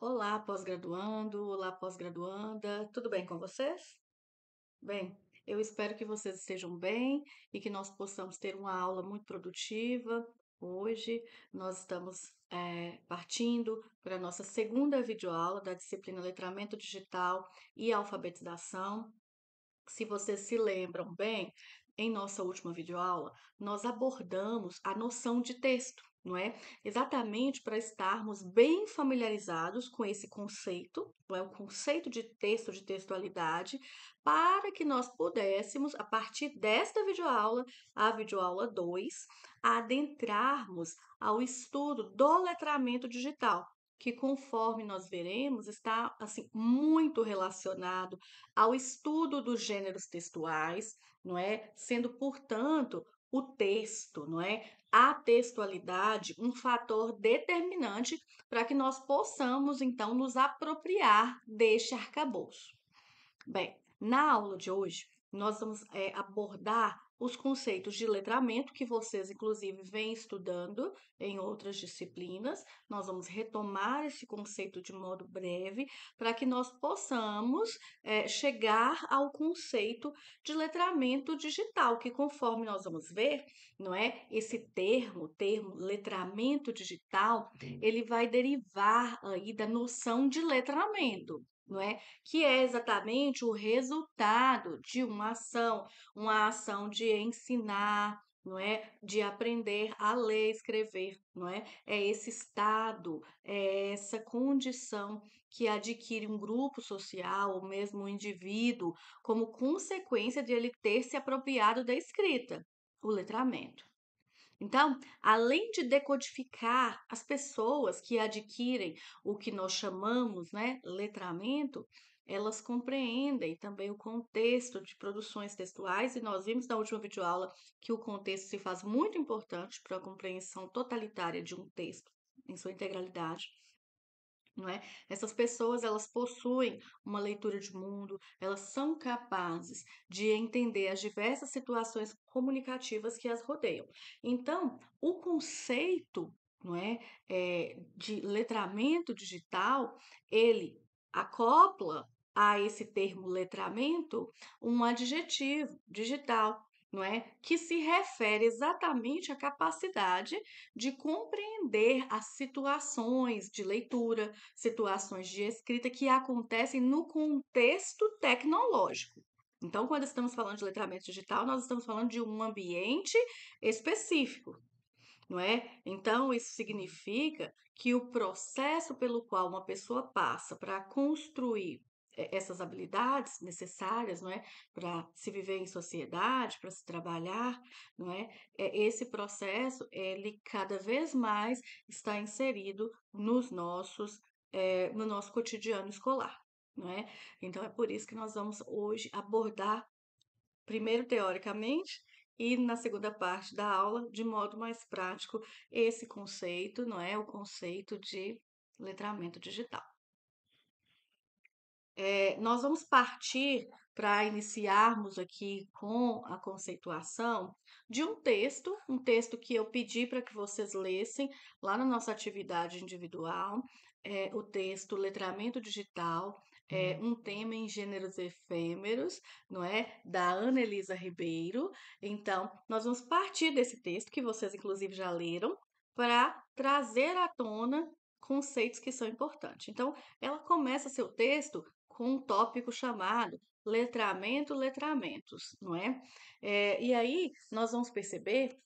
Olá, pós-graduando, olá, pós-graduanda, tudo bem com vocês? Bem, eu espero que vocês estejam bem e que nós possamos ter uma aula muito produtiva. Hoje nós estamos partindo para a nossa segunda videoaula da disciplina Letramento Digital e Alfabetização. Se vocês se lembram bem, em nossa última videoaula, nós abordamos a noção de texto, não é? Exatamente para estarmos bem familiarizados com esse conceito, não é? O conceito de texto, de textualidade, para que nós pudéssemos, a partir desta videoaula, a videoaula 2, adentrarmos ao estudo do letramento digital, que conforme nós veremos, está assim muito relacionado ao estudo dos gêneros textuais, não é? Sendo, portanto, o texto, não é? A textualidade um fator determinante para que nós possamos, então, nos apropriar deste arcabouço. Bem, na aula de hoje, nós vamos abordar os conceitos de letramento que vocês, inclusive, vêm estudando em outras disciplinas. Nós vamos retomar esse conceito de modo breve para que nós possamos chegar ao conceito de letramento digital, que conforme nós vamos ver, não é? Esse termo letramento digital, ele vai derivar aí da noção de letramento, não é? Que é exatamente o resultado de uma ação de ensinar, não é? De aprender a ler e escrever, não é? É esse estado, é essa condição que adquire um grupo social, ou mesmo um indivíduo, como consequência de ele ter se apropriado da escrita, o letramento. Então, além de decodificar as pessoas que adquirem o que nós chamamos, né, letramento, elas compreendem também o contexto de produções textuais, e nós vimos na última videoaula que o contexto se faz muito importante para a compreensão totalitária de um texto em sua integralidade, não é? Essas pessoas, elas possuem uma leitura de mundo, elas são capazes de entender as diversas situações comunicativas que as rodeiam. Então, o conceito, não é, de letramento digital, ele acopla a esse termo letramento um adjetivo digital, não é? Que se refere exatamente à capacidade de compreender as situações de leitura, situações de escrita que acontecem no contexto tecnológico. Então, quando estamos falando de letramento digital, nós estamos falando de um ambiente específico, não é? Então, isso significa que o processo pelo qual uma pessoa passa para construir essas habilidades necessárias, não é, para se viver em sociedade, para se trabalhar, não é? Esse processo, ele cada vez mais está inserido no nosso cotidiano escolar, não é? Então, é por isso que nós vamos hoje abordar primeiro teoricamente e na segunda parte da aula, de modo mais prático, esse conceito, não é? O conceito de letramento digital. Nós vamos partir para iniciarmos aqui com a conceituação de um texto que eu pedi para que vocês lessem lá na nossa atividade individual, o texto Letramento Digital, um tema em gêneros efêmeros, não é? Da Ana Elisa Ribeiro. Então, nós vamos partir desse texto, que vocês inclusive já leram, para trazer à tona conceitos que são importantes. Então, ela começa seu texto com um tópico chamado letramento, letramentos, não é? E aí nós vamos perceber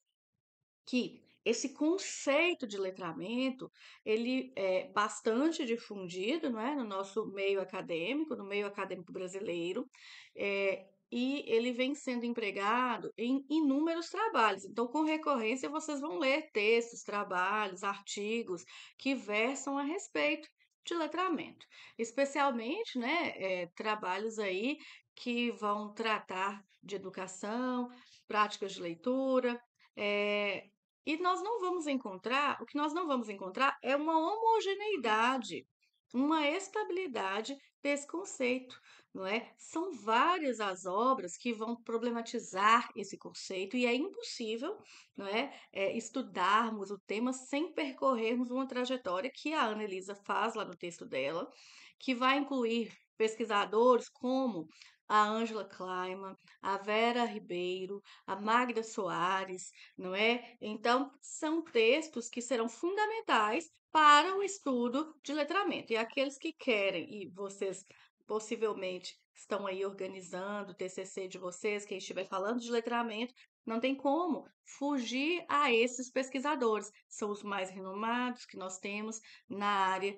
que esse conceito de letramento, ele é bastante difundido, não é? No nosso meio acadêmico, no meio acadêmico brasileiro, e ele vem sendo empregado em inúmeros trabalhos. Então, com recorrência, vocês vão ler textos, trabalhos, artigos que versam a respeito de letramento, especialmente, né, trabalhos aí que vão tratar de educação, práticas de leitura, e nós não vamos encontrar, o que nós não vamos encontrar é uma homogeneidade uma estabilidade desse conceito, não é? São várias as obras que vão problematizar esse conceito e é impossível, não é, estudarmos o tema sem percorrermos uma trajetória que a Annelisa faz lá no texto dela, que vai incluir pesquisadores como a Ângela Kleiman, a Vera Ribeiro, a Magda Soares, não é? Então, são textos que serão fundamentais para o estudo de letramento. E aqueles que querem, e vocês possivelmente estão aí organizando o TCC de vocês, quem estiver falando de letramento, não tem como fugir a esses pesquisadores. São os mais renomados que nós temos na área,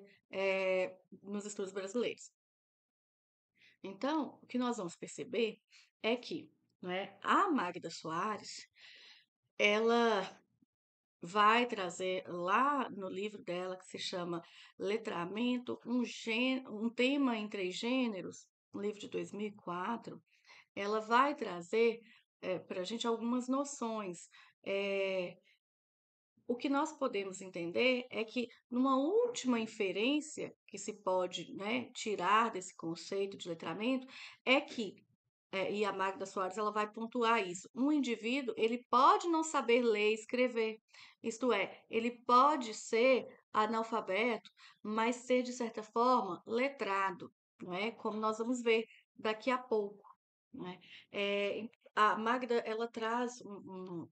nos estudos brasileiros. Então, o que nós vamos perceber é que, não é, a Magda Soares, ela vai trazer lá no livro dela, que se chama Letramento, um tema em três gêneros, um livro de 2004, ela vai trazer para a gente algumas noções. Eh, o que nós podemos entender é que, numa última inferência que se pode, né, tirar desse conceito de letramento, é que e a Magda Soares ela vai pontuar isso. Um indivíduo, ele pode não saber ler e escrever. Isto é, ele pode ser analfabeto, mas ser, de certa forma, letrado, não é? Como nós vamos ver daqui a pouco, não é? A Magda, ela traz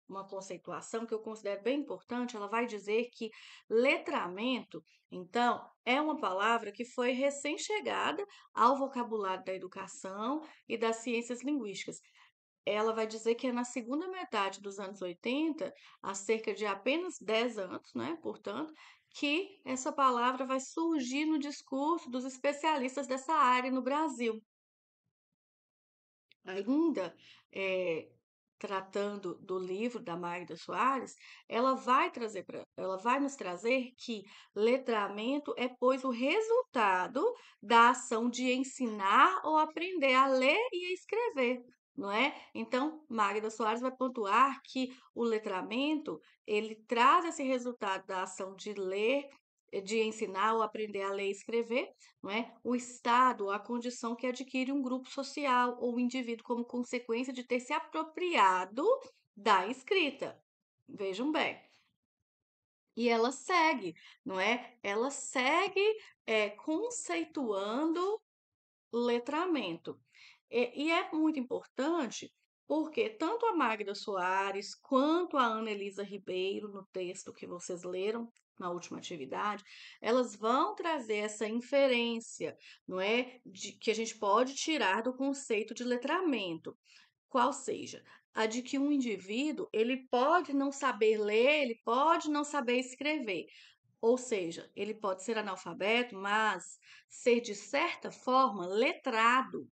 uma conceituação que eu considero bem importante. Ela vai dizer que letramento, então, é uma palavra que foi recém-chegada ao vocabulário da educação e das ciências linguísticas. Ela vai dizer que é na segunda metade dos anos 80, há cerca de apenas 10 anos, né, portanto, que essa palavra vai surgir no discurso dos especialistas dessa área no Brasil. Ainda eh, tratando do livro da Magda Soares, ela vai nos trazer que letramento é, pois, o resultado da ação de ensinar ou aprender a ler e a escrever, não é? Então, Magda Soares vai pontuar que o letramento, ele traz esse resultado da ação de ler, de ensinar ou aprender a ler e escrever, não é? O estado, a condição que adquire um grupo social ou um indivíduo como consequência de ter se apropriado da escrita. Vejam bem. E ela segue, não é? Ela segue conceituando letramento. E é muito importante porque tanto a Magda Soares quanto a Ana Elisa Ribeiro, no texto que vocês leram na última atividade, elas vão trazer essa inferência, não é, de que a gente pode tirar do conceito de letramento, qual seja a de que um indivíduo ele pode não saber ler, ele pode não saber escrever, ou seja, ele pode ser analfabeto, mas ser de certa forma letrado.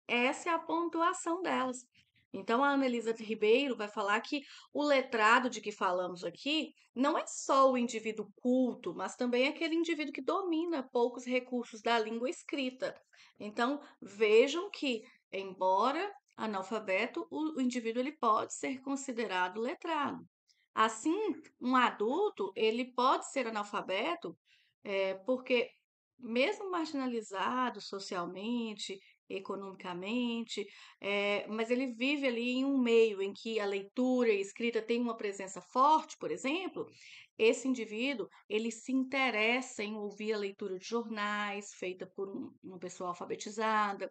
Essa é a pontuação delas. Então, a Annelisa Ribeiro vai falar que o letrado de que falamos aqui não é só o indivíduo culto, mas também aquele indivíduo que domina poucos recursos da língua escrita. Então, vejam que, embora analfabeto, o indivíduo ele pode ser considerado letrado. Assim, um adulto ele pode ser analfabeto, porque mesmo marginalizado socialmente, economicamente, mas ele vive ali em um meio em que a leitura e a escrita têm uma presença forte, por exemplo, esse indivíduo, ele se interessa em ouvir a leitura de jornais feita por uma pessoa alfabetizada.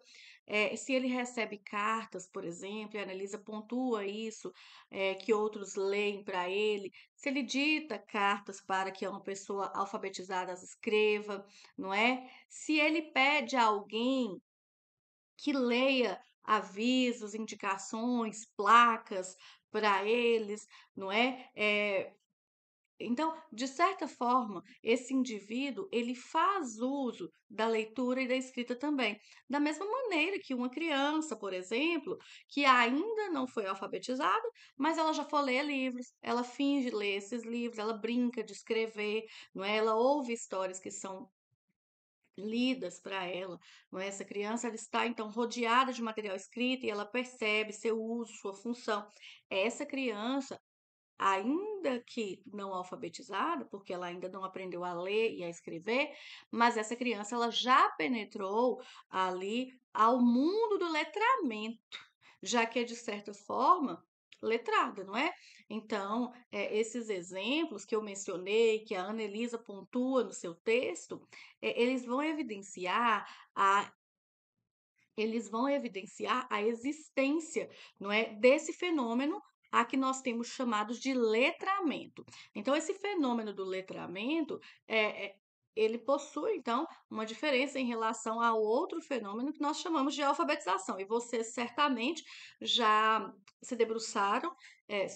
Se ele recebe cartas, por exemplo, e a Analisa pontua isso, que outros leem para ele, se ele dita cartas para que uma pessoa alfabetizada as escreva, não é? Se ele pede a alguém que leia avisos, indicações, placas para eles, não é? Então, de certa forma, esse indivíduo ele faz uso da leitura e da escrita também, da mesma maneira que uma criança, por exemplo, que ainda não foi alfabetizada, mas ela já folheia livros, ela finge ler esses livros, ela brinca de escrever, não é? Ela ouve histórias que são lidas para ela, não é? Essa criança ela está então rodeada de material escrito e ela percebe seu uso, sua função. Essa criança ainda que não alfabetizada, porque ela ainda não aprendeu a ler e a escrever, mas essa criança ela já penetrou ali ao mundo do letramento, já que é de certa forma letrada, não é? Então, esses exemplos que eu mencionei, que a Ana Elisa pontua no seu texto, eles vão evidenciar a a existência, não é, desse fenômeno a que nós temos chamados de letramento. Então, esse fenômeno do letramento, ele possui, então, uma diferença em relação ao outro fenômeno que nós chamamos de alfabetização. E vocês certamente já se debruçaram,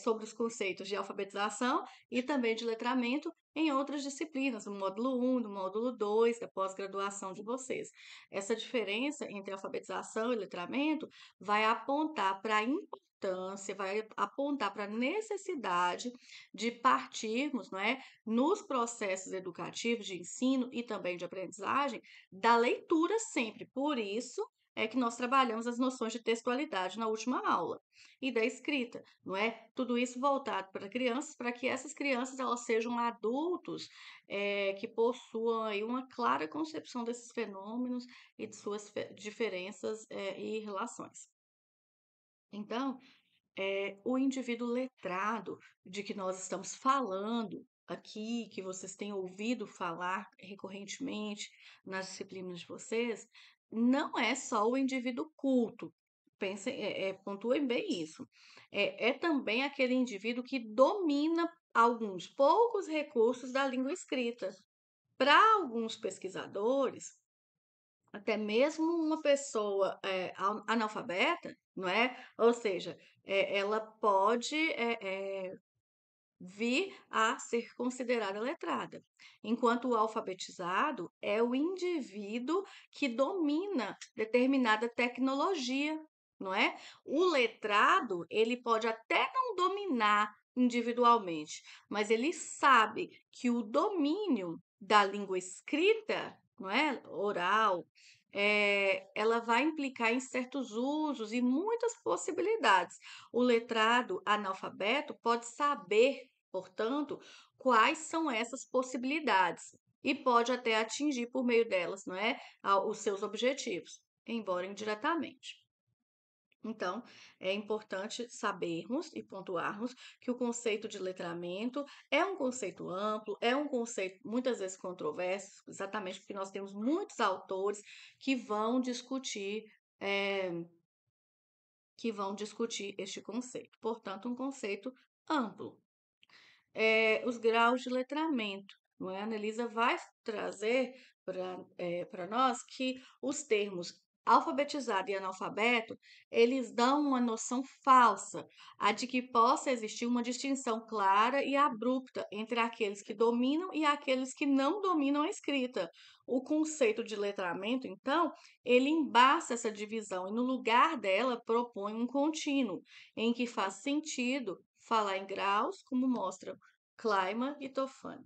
sobre os conceitos de alfabetização e também de letramento em outras disciplinas, no módulo 1, no módulo 2 da pós-graduação de vocês. Essa diferença entre alfabetização e letramento vai apontar para a importância, vai apontar para a necessidade de partirmos, não é, nos processos educativos de ensino e também de aprendizagem, da leitura sempre. Por isso é que nós trabalhamos as noções de textualidade na última aula e da escrita, não é? Tudo isso voltado para crianças, para que essas crianças elas sejam adultos que possuam aí uma clara concepção desses fenômenos e de suas diferenças e relações. Então, o indivíduo letrado de que nós estamos falando aqui, que vocês têm ouvido falar recorrentemente nas disciplinas de vocês, não é só o indivíduo culto. Pensem, pontuem bem isso. É também aquele indivíduo que domina alguns poucos recursos da língua escrita. Para alguns pesquisadores, até mesmo uma pessoa analfabeta, não é? Ou seja, ela pode vir a ser considerada letrada, enquanto o alfabetizado é o indivíduo que domina determinada tecnologia, não é? O letrado, ele pode até não dominar individualmente, mas ele sabe que o domínio da língua escrita, não é? Oral, ela vai implicar em certos usos e muitas possibilidades. O letrado analfabeto pode saber, portanto, quais são essas possibilidades e pode até atingir por meio delas, não é, os seus objetivos, embora indiretamente. Então, é importante sabermos e pontuarmos que o conceito de letramento é um conceito amplo, é um conceito muitas vezes controverso, exatamente porque nós temos muitos autores que vão discutir eh, este conceito. Portanto, um conceito amplo. Os graus de letramento, não é? A Annelisa vai trazer para nós que os termos alfabetizado e analfabeto, eles dão uma noção falsa, a de que possa existir uma distinção clara e abrupta entre aqueles que dominam e aqueles que não dominam a escrita. O conceito de letramento, então, ele embaça essa divisão e, no lugar dela, propõe um contínuo, em que faz sentido falar em graus, como mostram Kleiman e Tofani.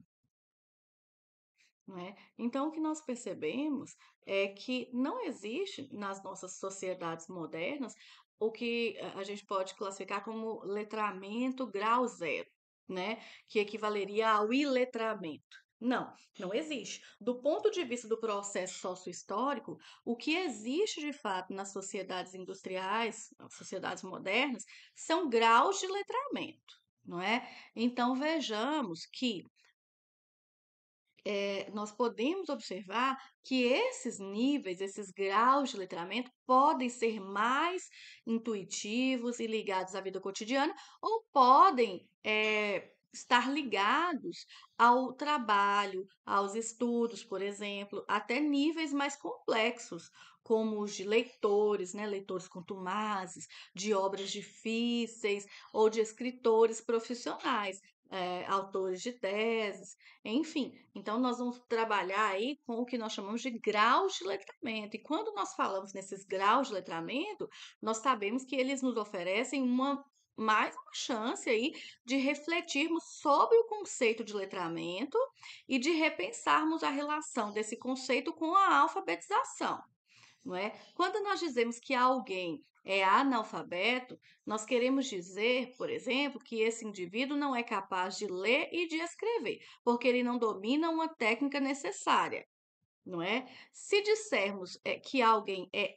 Não é? Então, o que nós percebemos é que não existe nas nossas sociedades modernas o que a gente pode classificar como letramento grau zero, né? Que equivaleria ao iletramento. Não, não existe. Do ponto de vista do processo sociohistórico, o que existe de fato nas sociedades industriais, nas sociedades modernas, são graus de letramento, não é? Então vejamos que nós podemos observar que esses níveis, esses graus de letramento podem ser mais intuitivos e ligados à vida cotidiana, ou podem estar ligados ao trabalho, aos estudos, por exemplo, até níveis mais complexos, como os de leitores, né, leitores contumazes, de obras difíceis, ou de escritores profissionais, autores de teses. Enfim, então nós vamos trabalhar aí com o que nós chamamos de graus de letramento. E quando nós falamos nesses graus de letramento, nós sabemos que eles nos oferecem mais uma chance aí de refletirmos sobre o conceito de letramento e de repensarmos a relação desse conceito com a alfabetização, não é? Quando nós dizemos que alguém é analfabeto, nós queremos dizer, por exemplo, que esse indivíduo não é capaz de ler e de escrever, porque ele não domina uma técnica necessária, não é? Se dissermos que alguém é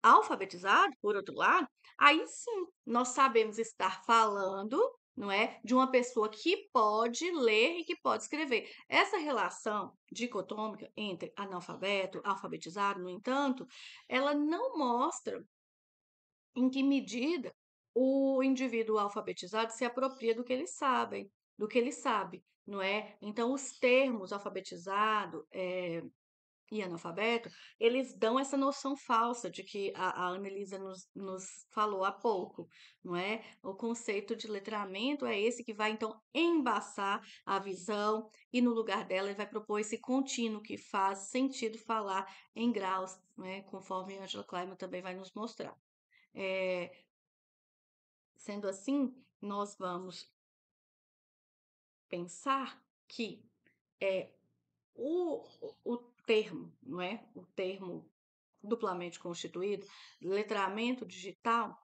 alfabetizado, por outro lado, aí sim nós sabemos estar falando, não é, de uma pessoa que pode ler e que pode escrever. Essa relação dicotômica entre analfabeto, alfabetizado, no entanto, ela não mostra em que medida o indivíduo alfabetizado se apropria do que ele sabe, não é? Então, os termos alfabetizado, e analfabeto, eles dão essa noção falsa de que a Annelisa nos falou há pouco, não é? O conceito de letramento é esse que vai, então, embaçar a visão e, no lugar dela, ele vai propor esse contínuo que faz sentido falar em graus, né? Conforme a Angela Kleiman também vai nos mostrar. É, sendo assim, nós vamos pensar que é o, o termo, não é? O termo duplamente constituído, letramento digital,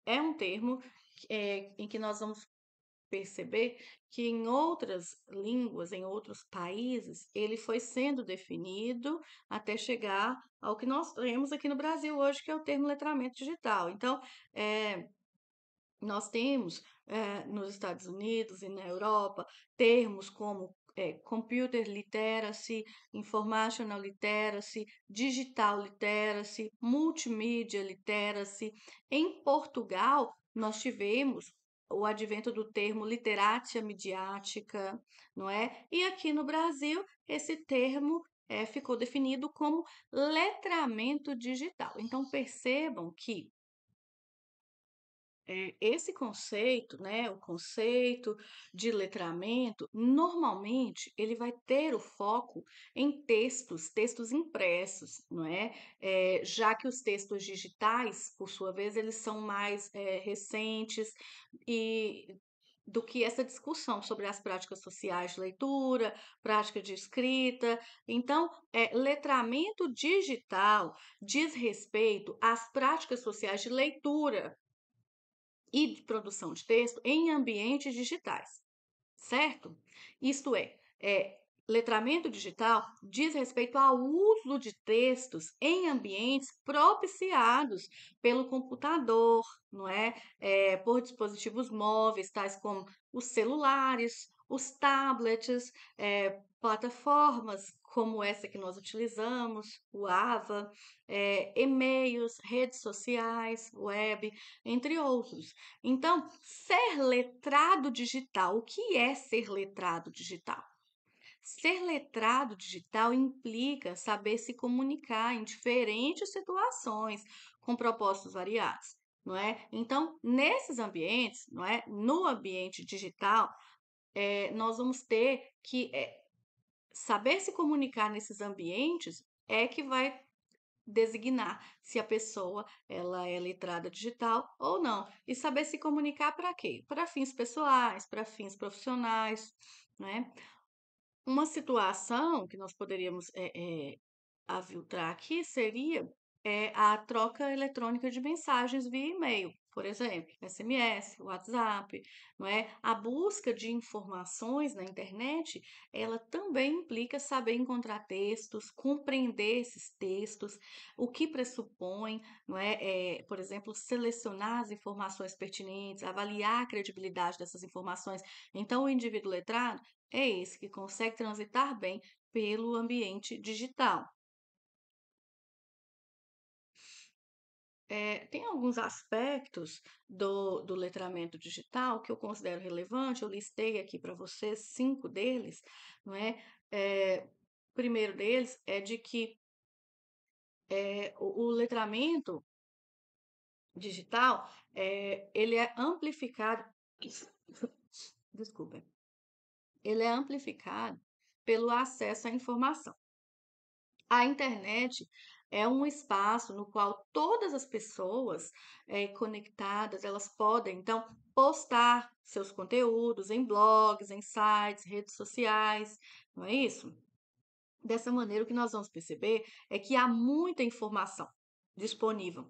é um termo em que nós vamos perceber que em outras línguas, em outros países, ele foi sendo definido até chegar ao que nós temos aqui no Brasil hoje, que é o termo letramento digital. Então, é, nós temos nos Estados Unidos e na Europa termos como computer literacy, informational literacy, digital literacy, multimedia literacy. Em Portugal, nós tivemos o advento do termo literacia midiática, não é? E aqui no Brasil, esse termo ficou definido como letramento digital. Então, percebam que esse conceito, né, o conceito de letramento, normalmente ele vai ter o foco em textos impressos, não é? Já que os textos digitais, por sua vez, eles são mais recentes e do que essa discussão sobre as práticas sociais de leitura, prática de escrita. Então, letramento digital diz respeito às práticas sociais de leitura e de produção de texto em ambientes digitais, certo? Isto letramento digital diz respeito ao uso de textos em ambientes propiciados pelo computador, não é? Por dispositivos móveis, tais como os celulares, os tablets, plataformas como essa que nós utilizamos, o AVA, e-mails, redes sociais, web, entre outros. Então, ser letrado digital, o que é ser letrado digital? Ser letrado digital implica saber se comunicar em diferentes situações com propósitos variados, não é? Então, nesses ambientes, não é? No ambiente digital, nós vamos ter que saber se comunicar nesses ambientes é que vai designar se a pessoa ela é letrada digital ou não. E saber se comunicar para quê? Para fins pessoais, para fins profissionais, né? Uma situação que nós poderíamos aviltrar aqui seria a troca eletrônica de mensagens via e-mail, por exemplo, SMS, WhatsApp, não é? A busca de informações na internet, ela também implica saber encontrar textos, compreender esses textos, o que pressupõe, não é? Por exemplo, selecionar as informações pertinentes, avaliar a credibilidade dessas informações. Então, o indivíduo letrado é esse que consegue transitar bem pelo ambiente digital. Tem alguns aspectos do letramento digital que eu considero relevante, eu listei aqui para vocês 5 deles, não é? O primeiro deles é de que o letramento digital, ele é amplificado, desculpa, ele é amplificado pelo acesso à informação. A internet é um espaço no qual todas as pessoas conectadas, elas podem, então, postar seus conteúdos em blogs, em sites, redes sociais, não é isso? Dessa maneira, o que nós vamos perceber é que há muita informação disponível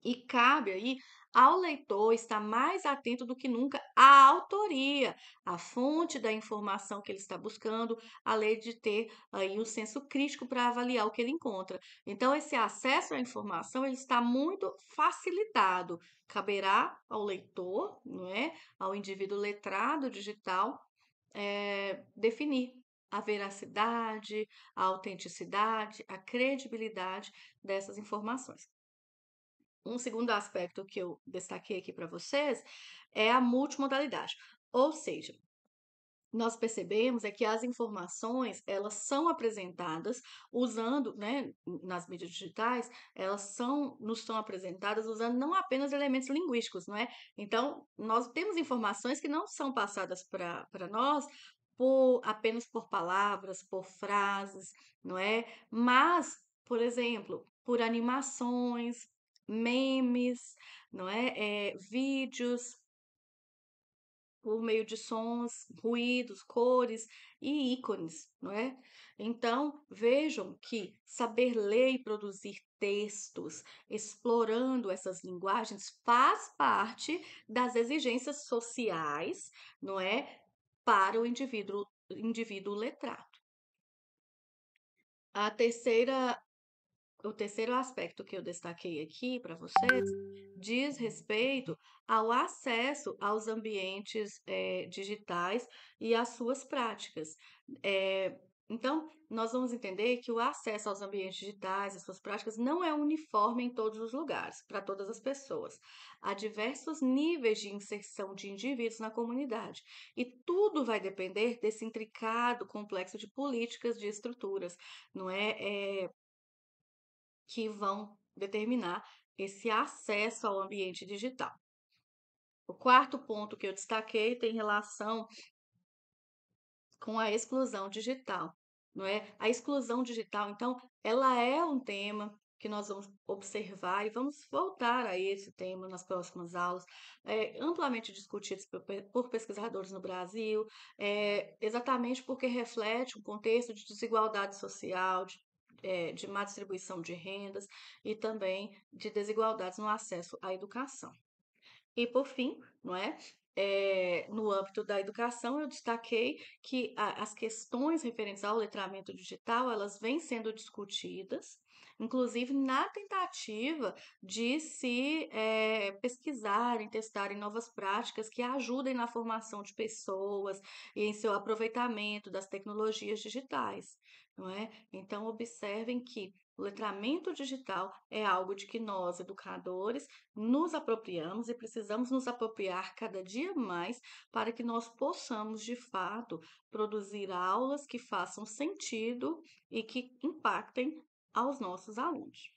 E cabe aí ao leitor estar mais atento do que nunca à autoria, à fonte da informação que ele está buscando, além de ter aí o senso crítico para avaliar o que ele encontra. Então, esse acesso à informação ele está muito facilitado. Caberá ao leitor, não é? Ao indivíduo letrado digital, definir a veracidade, a autenticidade, a credibilidade dessas informações. Um segundo aspecto que eu destaquei aqui para vocês é a multimodalidade. Ou seja, nós percebemos é que as informações, elas são apresentadas usando, né, nas mídias digitais, nos são apresentadas usando não apenas elementos linguísticos, não é? Então, nós temos informações que não são passadas para nós apenas por palavras, por frases, não é? Mas, por exemplo, por animações, memes, não é? Vídeos, por meio de sons, ruídos, cores e ícones, não é? Então, vejam que saber ler e produzir textos, explorando essas linguagens, faz parte das exigências sociais, não é? Para o indivíduo letrado. A terceira O terceiro aspecto que eu destaquei aqui para vocês diz respeito ao acesso aos ambientes digitais e às suas práticas. Então, nós vamos entender que o acesso aos ambientes digitais, às suas práticas, não é uniforme em todos os lugares, para todas as pessoas. Há diversos níveis de inserção de indivíduos na comunidade, e tudo vai depender desse intricado complexo de políticas, de estruturas, não é? Que vão determinar esse acesso ao ambiente digital. O quarto ponto que eu destaquei tem relação com a exclusão digital, não é? A exclusão digital, então, ela é um tema que nós vamos observar e vamos voltar a esse tema nas próximas aulas, amplamente discutidos por pesquisadores no Brasil, exatamente porque reflete um contexto de desigualdade social, de má distribuição de rendas e também de desigualdades no acesso à educação. E por fim, não é? No âmbito da educação, eu destaquei que as questões referentes ao letramento digital, elas vêm sendo discutidas, inclusive na tentativa de se pesquisarem, testarem novas práticas que ajudem na formação de pessoas e em seu aproveitamento das tecnologias digitais, não é? Então, observem que o letramento digital é algo de que nós, educadores, nos apropriamos e precisamos nos apropriar cada dia mais para que nós possamos, de fato, produzir aulas que façam sentido e que impactem aos nossos alunos.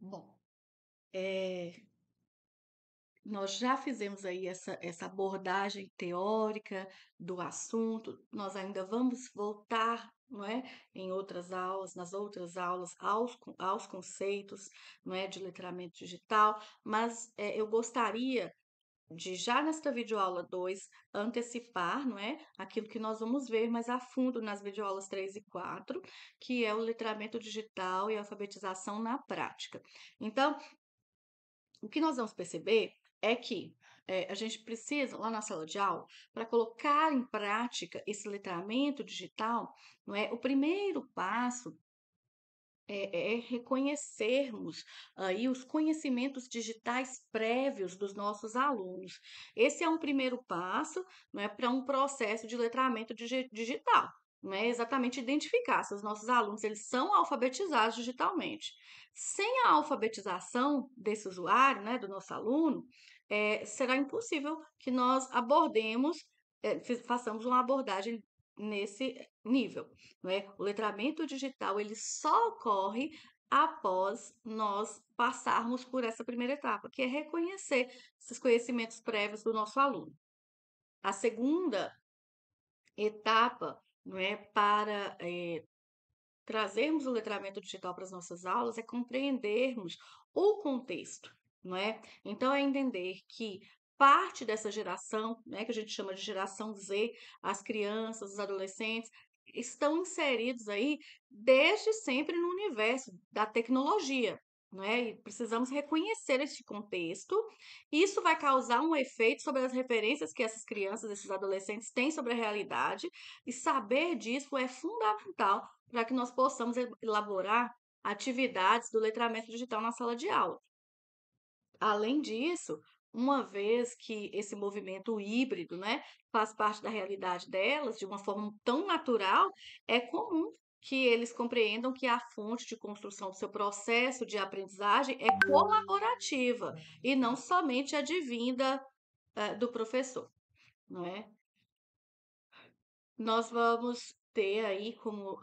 Bom, nós já fizemos aí essa abordagem teórica do assunto, nós ainda vamos voltar, não é, em outras aulas, nas outras aulas, aos conceitos, não é, de letramento digital, mas eu gostaria de, já nesta videoaula 2 antecipar, não é, aquilo que nós vamos ver mais a fundo nas videoaulas 3 e 4, que é o letramento digital e alfabetização na prática. Então, o que nós vamos perceber é que a gente precisa, lá na sala de aula, para colocar em prática esse letramento digital, não é? O primeiro passo é reconhecermos aí os conhecimentos digitais prévios dos nossos alunos. Esse é um primeiro passo, não é, para um processo de letramento digital. Não é exatamente identificar se os nossos alunos eles são alfabetizados digitalmente. Sem a alfabetização desse usuário, né, do nosso aluno, será impossível que nós abordemos, façamos uma abordagem nesse nível, não é? O letramento digital ele só ocorre após nós passarmos por essa primeira etapa, que é reconhecer esses conhecimentos prévios do nosso aluno. A segunda etapa, não é, para trazermos o letramento digital para as nossas aulas é compreendermos o contexto, não é? Então, é entender que parte dessa geração, né, que a gente chama de geração Z, as crianças, os adolescentes, estão inseridos aí desde sempre no universo da tecnologia. né? E precisamos reconhecer este contexto. Isso vai causar um efeito sobre as referências que essas crianças, esses adolescentes têm sobre a realidade, e saber disso é fundamental para que nós possamos elaborar atividades do letramento digital na sala de aula. Além disso, uma vez que esse movimento híbrido, né, faz parte da realidade delas de uma forma tão natural, é comum que eles compreendam que a fonte de construção do seu processo de aprendizagem é colaborativa e não somente advinda, do professor, não é? Nós vamos ter aí como,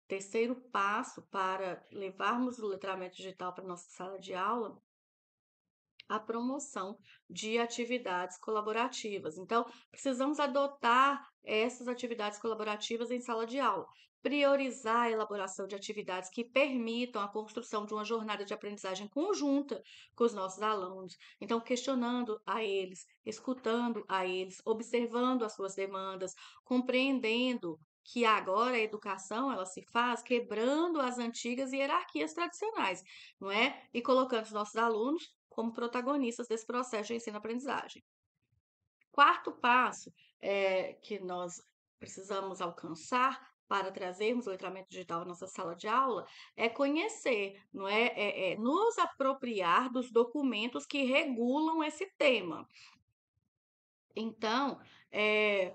terceiro passo para levarmos o letramento digital para nossa sala de aula a promoção de atividades colaborativas. Então, precisamos adotar essas atividades colaborativas em sala de aula, priorizar a elaboração de atividades que permitam a construção de uma jornada de aprendizagem conjunta com os nossos alunos. Então, questionando a eles, escutando a eles, observando as suas demandas, compreendendo que agora a educação ela se faz quebrando as antigas hierarquias tradicionais, não é? E colocando os nossos alunos como protagonistas desse processo de ensino-aprendizagem. Quarto passo que nós precisamos alcançar para trazermos o letramento digital à nossa sala de aula é conhecer, não é? Nos apropriar dos documentos que regulam esse tema. Então, é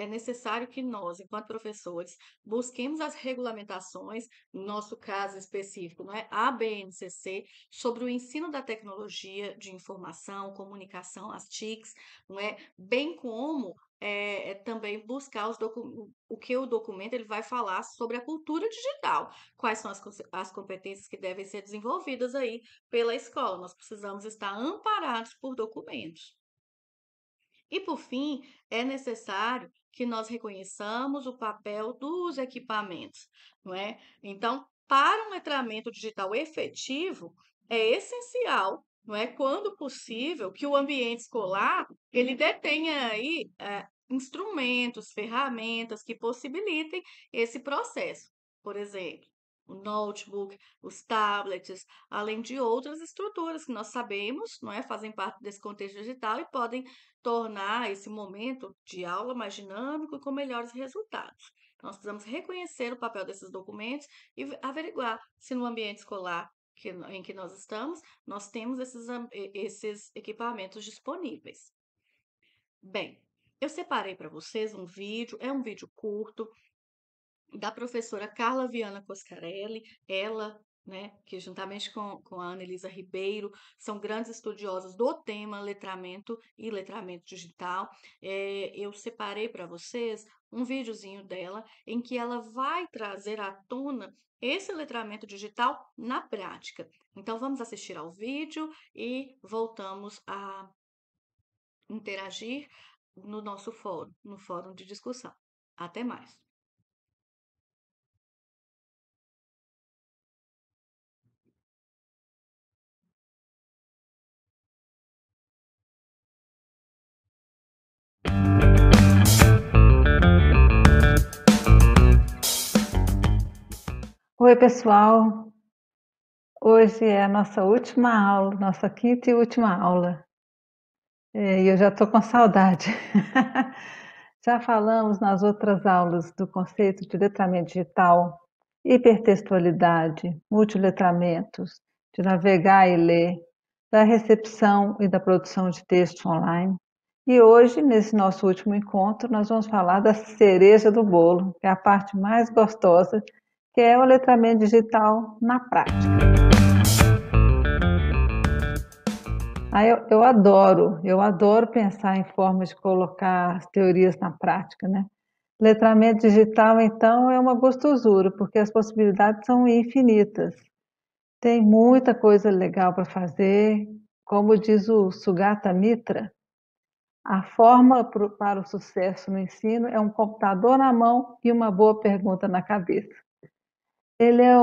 necessário que nós, enquanto professores, busquemos as regulamentações, no nosso caso específico, não é? A BNCC, sobre o ensino da tecnologia de informação, comunicação, as TICs, não é? Bem como também buscar o que o documento ele vai falar sobre a cultura digital, quais são as competências que devem ser desenvolvidas aí pela escola. Nós precisamos estar amparados por documentos. E, por fim, é necessário que nós reconheçamos o papel dos equipamentos, não é? Então, para um letramento digital efetivo, é essencial, não é, quando possível, que o ambiente escolar ele detenha aí instrumentos, ferramentas que possibilitem esse processo. Por exemplo, o notebook, os tablets, além de outras estruturas que nós sabemos, não é, fazem parte desse contexto digital e podem tornar esse momento de aula mais dinâmico e com melhores resultados. Nós precisamos reconhecer o papel desses documentos e averiguar se no ambiente escolar em que nós estamos, nós temos esses equipamentos disponíveis. Bem, eu separei para vocês um vídeo, é um vídeo curto, da professora Carla Viana Coscarelli, ela, né, que juntamente com a Anelisa Ribeiro, são grandes estudiosos do tema letramento e letramento digital. Eu separei para vocês um videozinho dela em que ela vai trazer à tona esse letramento digital na prática. Então, vamos assistir ao vídeo e voltamos a interagir no nosso fórum, no fórum de discussão. Até mais! Oi, pessoal. Hoje é a nossa última aula, nossa quinta e última aula. E eu já estou com saudade. Já falamos nas outras aulas do conceito de letramento digital, hipertextualidade, multiletramentos, de navegar e ler, da recepção e da produção de texto online. E hoje, nesse nosso último encontro, nós vamos falar da cereja do bolo, que é a parte mais gostosa, que é o letramento digital na prática. Eu adoro pensar em formas de colocar as teorias na prática, né? Letramento digital, então, é uma gostosura, porque as possibilidades são infinitas. Tem muita coisa legal para fazer, como diz o Sugata Mitra, a forma para o sucesso no ensino é um computador na mão e uma boa pergunta na cabeça.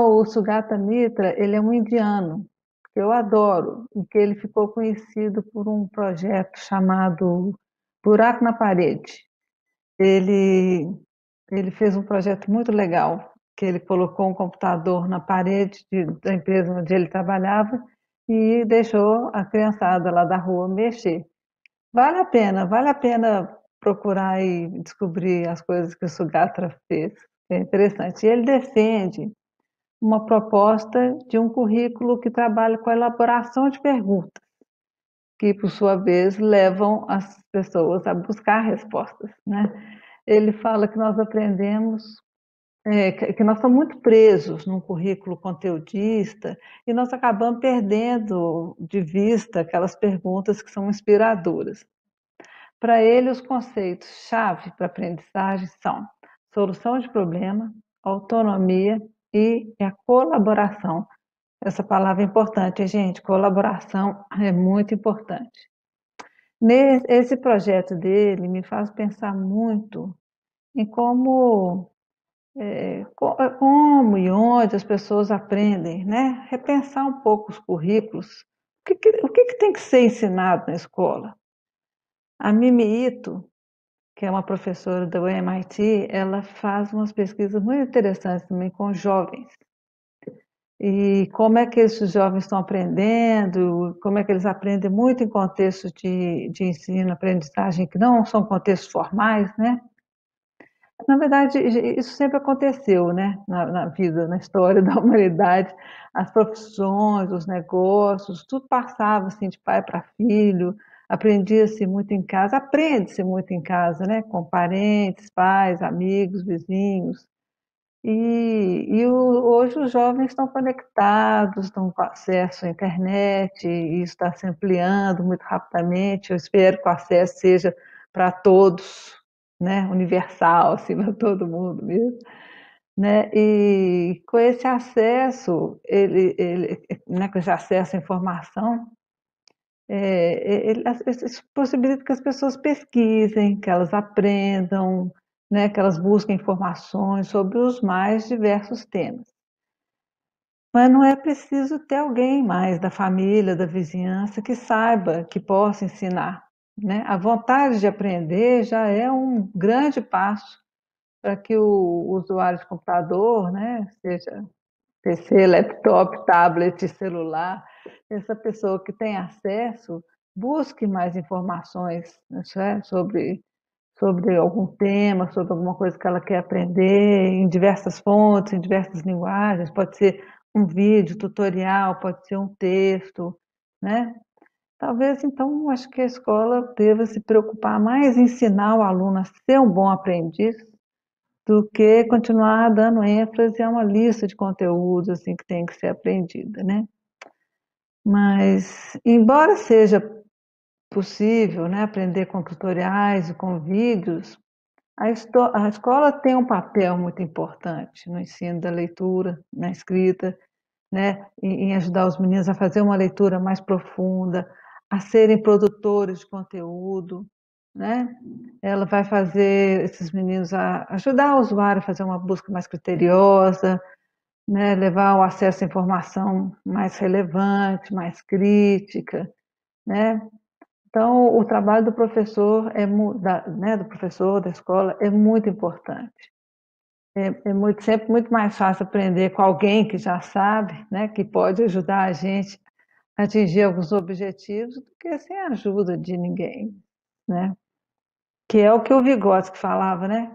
O Sugata Mitra, ele é um indiano, que eu adoro, e que ele ficou conhecido por um projeto chamado Buraco na Parede. Ele fez um projeto muito legal, que ele colocou um computador na parede da empresa onde ele trabalhava e deixou a criançada lá da rua mexer. Vale a pena procurar e descobrir as coisas que o Sugatra fez. É interessante. E ele defende uma proposta de um currículo que trabalha com a elaboração de perguntas, que, por sua vez, levam as pessoas a buscar respostas, né? Ele fala que nós aprendemos, que nós estamos muito presos num currículo conteudista e nós acabamos perdendo de vista aquelas perguntas que são inspiradoras. Para ele, os conceitos-chave para a aprendizagem são solução de problema, autonomia e a colaboração. Essa palavra é importante, gente. Colaboração é muito importante. Esse projeto dele me faz pensar muito em como e onde as pessoas aprendem, né? Repensar um pouco os currículos. O que tem que ser ensinado na escola? A Mimi Ito, que é uma professora do MIT, ela faz umas pesquisas muito interessantes também com jovens. E como é que esses jovens estão aprendendo, como é que eles aprendem muito em contextos de ensino, aprendizagem, que não são contextos formais, né? Na verdade, isso sempre aconteceu, né? Na vida, na história da humanidade, as profissões, os negócios, tudo passava assim de pai para filho, aprendia-se muito em casa, aprende-se muito em casa, né? Com parentes, pais, amigos, vizinhos. Hoje os jovens estão conectados, estão com acesso à internet, e isso está se ampliando muito rapidamente. Eu espero que o acesso seja para todos, né? Universal, assim, para todo mundo mesmo. Né? E com esse acesso, né, com esse acesso à informação, isso possibilita que as pessoas pesquisem, que elas aprendam, né, que elas busquem informações sobre os mais diversos temas. Mas não é preciso ter alguém mais da família, da vizinhança, que saiba, que possa ensinar. Né? A vontade de aprender já é um grande passo para que o usuário de computador, né, seja PC, laptop, tablet, celular, essa pessoa que tem acesso, busque mais informações, né, sobre algum tema, sobre alguma coisa que ela quer aprender, em diversas fontes, em diversas linguagens, pode ser um vídeo, tutorial, pode ser um texto, né? Talvez, então, acho que a escola deva se preocupar mais em ensinar o aluno a ser um bom aprendiz do que continuar dando ênfase a uma lista de conteúdos assim, que tem que ser aprendida, né? Mas, embora seja possível, né, aprender com tutoriais e com vídeos, a escola tem um papel muito importante no ensino da leitura, na escrita, né, em ajudar os meninos a fazer uma leitura mais profunda, a serem produtores de conteúdo, né? Ela vai fazer esses meninos a ajudar o usuário a fazer uma busca mais criteriosa, né, levar o acesso à informação mais relevante, mais crítica, né? Então, o trabalho do professor, né, do professor da escola é muito importante. Sempre muito mais fácil aprender com alguém que já sabe, né, que pode ajudar a gente a atingir alguns objetivos, do que sem a ajuda de ninguém, né? Que é o que o Vygotsky falava, né?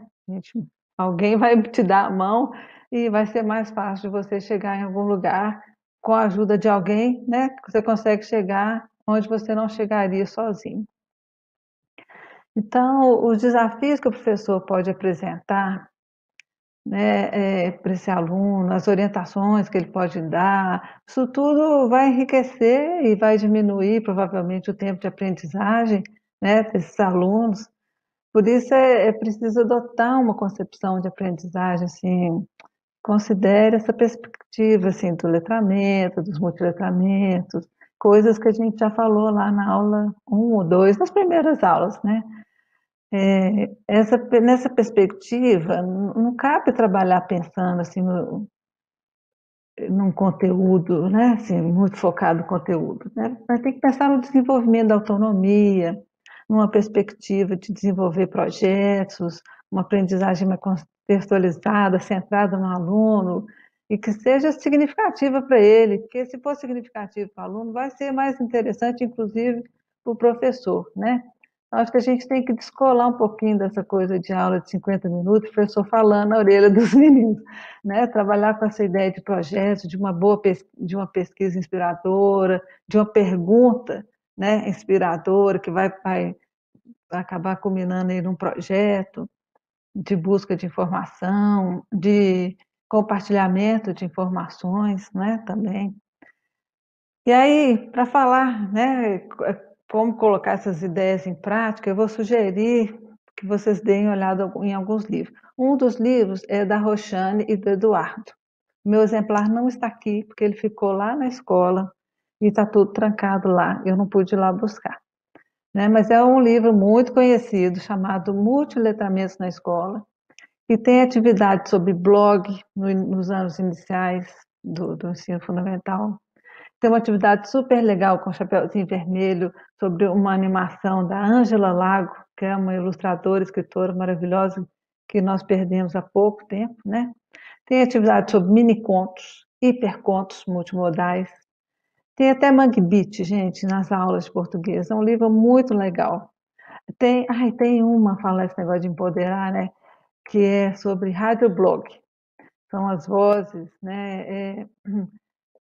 Alguém vai te dar a mão e vai ser mais fácil de você chegar em algum lugar com a ajuda de alguém, né? Você consegue chegar onde você não chegaria sozinho. Então, os desafios que o professor pode apresentar, né, para esse aluno, as orientações que ele pode dar, isso tudo vai enriquecer e vai diminuir provavelmente o tempo de aprendizagem, né, desses alunos. Por isso é preciso adotar uma concepção de aprendizagem assim, considere essa perspectiva assim, do letramento, dos multiletramentos, coisas que a gente já falou lá na aula 1 ou 2, nas primeiras aulas, né? Nessa perspectiva, não cabe trabalhar pensando assim, num conteúdo, né? Assim, muito focado no conteúdo, né? Mas tem que pensar no desenvolvimento da autonomia, numa perspectiva de desenvolver projetos, uma aprendizagem mais contextualizada, centrada no aluno, e que seja significativa para ele, porque se for significativo para o aluno, vai ser mais interessante, inclusive, para o professor, né? Acho que a gente tem que descolar um pouquinho dessa coisa de aula de 50 minutos, o professor falando na orelha dos meninos, né? Trabalhar com essa ideia de projeto, de uma boa de uma pesquisa inspiradora, de uma pergunta, né, inspiradora, que vai acabar culminando em um projeto de busca de informação, de compartilhamento de informações, né, também. E aí, para falar, né, como colocar essas ideias em prática, eu vou sugerir que vocês deem uma olhada em alguns livros. Um dos livros é da Roxane e do Eduardo. Meu exemplar não está aqui, porque ele ficou lá na escola e está tudo trancado lá. Eu não pude ir lá buscar, né? Mas é um livro muito conhecido, chamado Multiletramentos na Escola, que tem atividades sobre blog nos anos iniciais do ensino fundamental. Tem uma atividade super legal com Chapeuzinho Vermelho sobre uma animação da Ângela Lago, que é uma ilustradora, escritora maravilhosa que nós perdemos há pouco tempo, né? Tem atividade sobre mini-contos, hipercontos multimodais. Tem até Mangue Beat, gente, nas aulas de português. É um livro muito legal. Tem uma, falar esse negócio de empoderar, né? Que é sobre radioblog. São as vozes, né?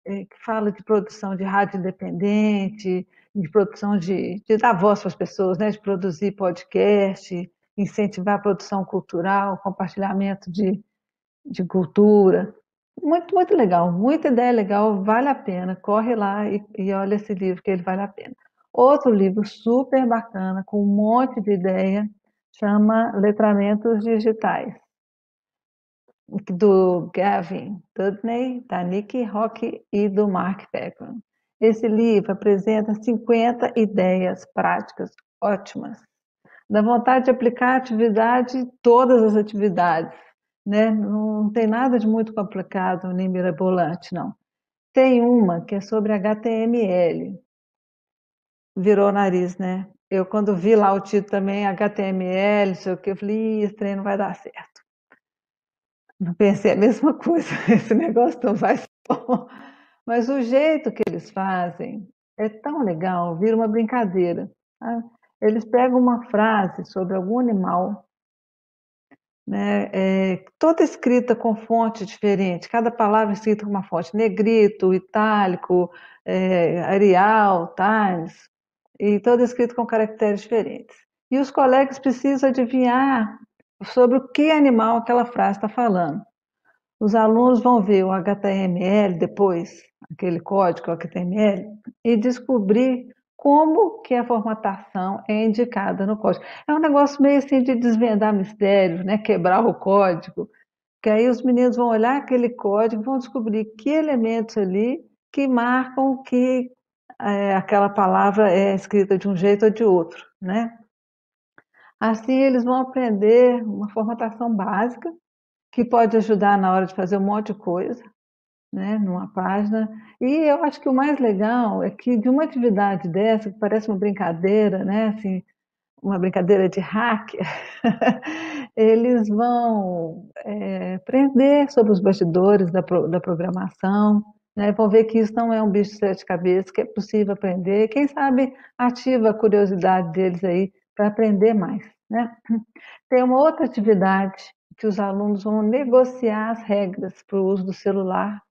Que fala de produção de rádio independente, de produção de dar voz para as pessoas, né? De produzir podcast, incentivar a produção cultural, compartilhamento de cultura. Muito, muito legal, muita ideia legal, vale a pena. Corre lá e olha esse livro, que ele vale a pena. Outro livro super bacana, com um monte de ideia, chama Letramentos Digitais, do Gavin Dudney, da Nikki Rock e do Mark Beckman. Esse livro apresenta 50 ideias práticas ótimas. Dá vontade de aplicar a atividade, todas as atividades, né? Não tem nada de muito complicado nem mirabolante, não. Tem uma que é sobre HTML. Virou o nariz, né? Eu, quando vi lá o título também, HTML, sei o que, eu falei, esse trem não vai dar certo. Não pensei a mesma coisa, esse negócio não vai ser bom. Mas o jeito que eles fazem é tão legal, vira uma brincadeira. Tá? Eles pegam uma frase sobre algum animal, né, toda escrita com fonte diferente, cada palavra escrita com uma fonte, negrito, itálico, Arial, Times, e toda escrita com caracteres diferentes. E os colegas precisam adivinhar sobre o que animal aquela frase está falando. Os alunos vão ver o HTML depois, aquele código HTML, e descobrir como que a formatação é indicada no código. É um negócio meio assim de desvendar mistérios, né? Quebrar o código, que aí os meninos vão olhar aquele código, vão descobrir que elementos ali que marcam que aquela palavra é escrita de um jeito ou de outro, né? Assim eles vão aprender uma formatação básica que pode ajudar na hora de fazer um monte de coisa, né, numa página. E eu acho que o mais legal é que de uma atividade dessa, que parece uma brincadeira, né, assim, uma brincadeira de hack, eles vão aprender sobre os bastidores da programação, né, vão ver que isso não é um bicho de sete cabeças, que é possível aprender. Quem sabe ativa a curiosidade deles aí para aprender mais, né? Tem uma outra atividade que os alunos vão negociar as regras para o uso do celular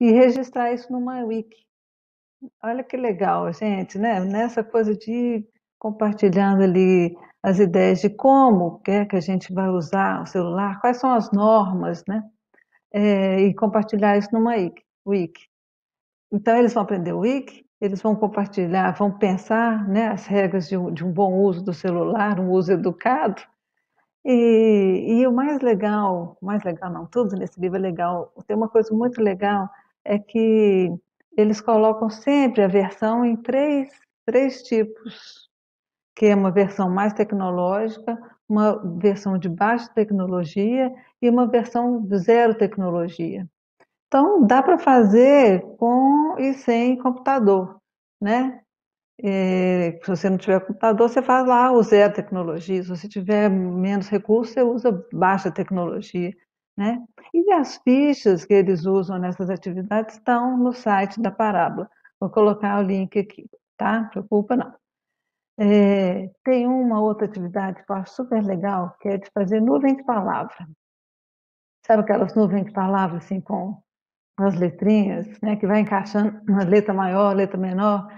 e registrar isso numa wiki. Olha que legal, gente, né? Nessa coisa de ir compartilhando ali as ideias de como é que a gente vai usar o celular, quais são as normas, né? E compartilhar isso numa wiki. Então, eles vão aprender o wiki, eles vão compartilhar, vão pensar, né, as regras de um bom uso do celular, um uso educado. E o mais legal não, tudo nesse livro é legal. Tem uma coisa muito legal, é que eles colocam sempre a versão em três tipos, que é uma versão mais tecnológica, uma versão de baixa tecnologia e uma versão de zero tecnologia. Então, dá para fazer com e sem computador, né? Se você não tiver computador, você faz lá o zero tecnologia. Se você tiver menos recursos, você usa baixa tecnologia, né? E as fichas que eles usam nessas atividades estão no site da Parábola. Vou colocar o link aqui, tá? Não preocupa não. Tem uma outra atividade que eu acho super legal, que é de fazer nuvem de palavra. Sabe aquelas nuvens de palavra assim com as letrinhas, né? Que vai encaixando uma letra maior, letra menor,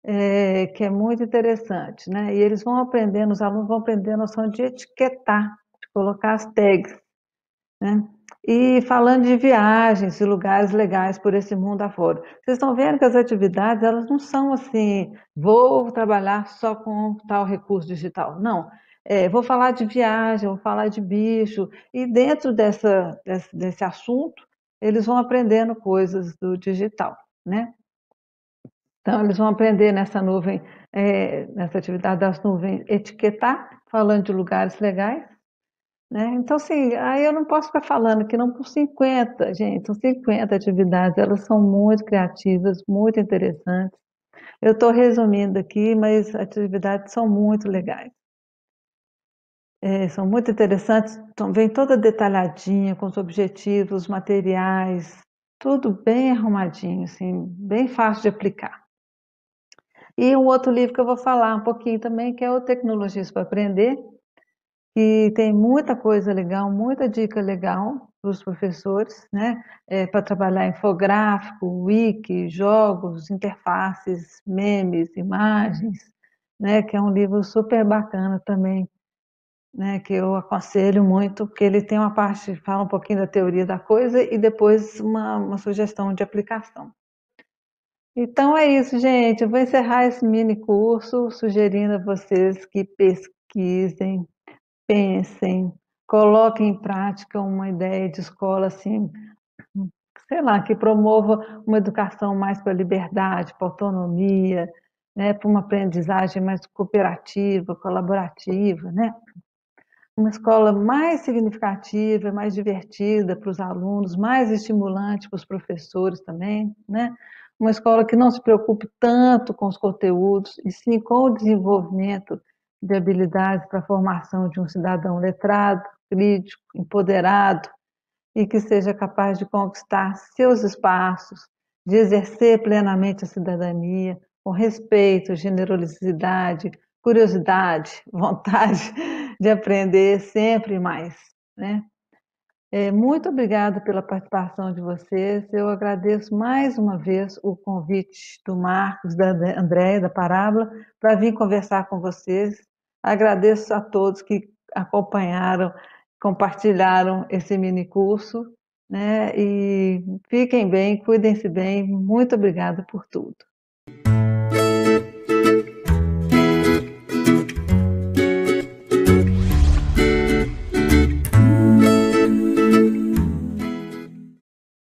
que é muito interessante, né? E eles vão aprendendo, os alunos vão aprender a noção de etiquetar, de colocar as tags, né? E falando de viagens e lugares legais por esse mundo afora. Vocês estão vendo que as atividades, elas não são assim, vou trabalhar só com tal recurso digital. Não. Vou falar de viagem, vou falar de bicho, e dentro desse assunto, eles vão aprendendo coisas do digital, né? Então, eles vão aprender nessa nuvem, nessa atividade das nuvens, etiquetar, falando de lugares legais, né? Então, assim, aí eu não posso ficar falando que não por 50, gente, são 50 atividades, elas são muito criativas, muito interessantes. Eu estou resumindo aqui, mas as atividades são muito legais. São muito interessantes, então, vem toda detalhadinha, com os objetivos, os materiais, tudo bem arrumadinho, assim, bem fácil de aplicar. E um outro livro que eu vou falar um pouquinho também, que é o Tecnologias para Aprender, que tem muita coisa legal, muita dica legal para os professores, né? Para trabalhar infográfico, wiki, jogos, interfaces, memes, imagens, né? Que é um livro super bacana também, né? Que eu aconselho muito, porque ele tem uma parte, fala um pouquinho da teoria da coisa e depois uma sugestão de aplicação. Então é isso, gente. Eu vou encerrar esse mini curso sugerindo a vocês que pesquisem, pensem, coloquem em prática uma ideia de escola assim, sei lá, que promova uma educação mais para a liberdade, para a autonomia, né, para uma aprendizagem mais cooperativa, colaborativa, né? Uma escola mais significativa, mais divertida para os alunos, mais estimulante para os professores também, né? Uma escola que não se preocupe tanto com os conteúdos, e sim com o desenvolvimento de habilidades para a formação de um cidadão letrado, crítico, empoderado e que seja capaz de conquistar seus espaços, de exercer plenamente a cidadania, com respeito, generosidade, curiosidade, vontade de aprender sempre mais, né? Muito obrigada pela participação de vocês. Eu agradeço mais uma vez o convite do Marcos, da Andréia, da Parábola, para vir conversar com vocês. Agradeço a todos que acompanharam, compartilharam esse mini curso, né? E fiquem bem, cuidem-se bem. Muito obrigada por tudo.